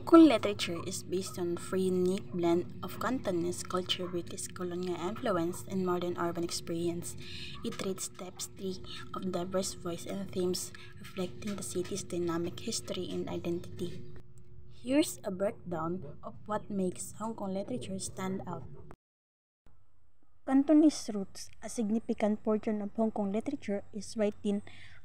Kong literature is based on a unique blend of Cantonese culture, British colonial influence, and modern urban experience. It treats tapestry of diverse voices and themes, reflecting the city's dynamic history and identity. Here's a breakdown of what makes Hong Kong literature stand out. Cantonese roots. A significant portion of Hong Kong literature is written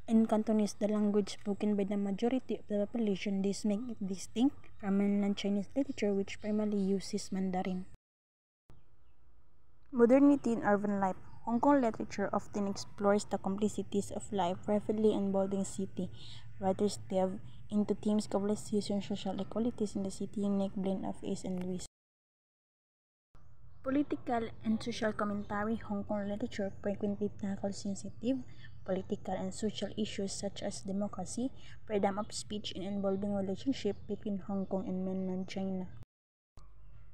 in Cantonese, the language spoken by the majority of the population. This makes it distinct from mainland Chinese literature, which primarily uses Mandarin. Modernity in urban life. Hong Kong literature often explores the complexities of life, rapidly evolving city. Writers delve into themes of globalization, social equalities in the city, unique blend of East and West. Political and social commentary. Hong Kong literature frequently tackles sensitive political and social issues such as democracy, freedom of speech, and involving relationship between Hong Kong and mainland China.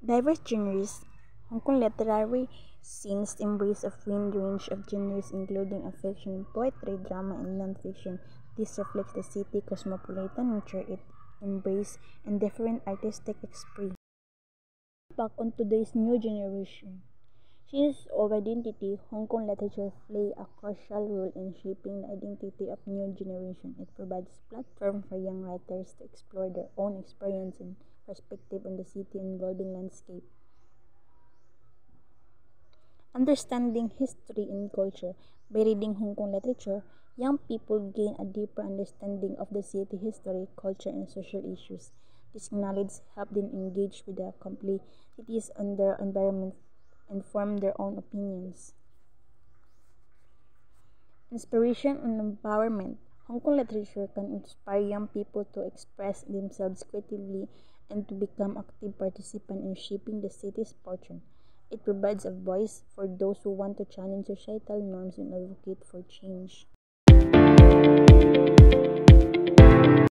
Diverse genres. Hong Kong literary scenes embrace a wide range of genres including fiction, poetry, drama, and non-fiction. This reflects the city's cosmopolitan nature it embraces and different artistic expressions. Back on today's new generation. Since of identity, Hong Kong literature play a crucial role in shaping the identity of new generation. It provides platform for young writers to explore their own experience and perspective on the city involving landscape. Understanding history and culture. By reading Hong Kong literature, young people gain a deeper understanding of the city history, culture, and social issues. This knowledge helps them engage with the complexities in their environment and form their own opinions. Inspiration and empowerment. Hong Kong literature can inspire young people to express themselves creatively and to become active participants in shaping the city's fortune. It provides a voice for those who want to challenge societal norms and advocate for change.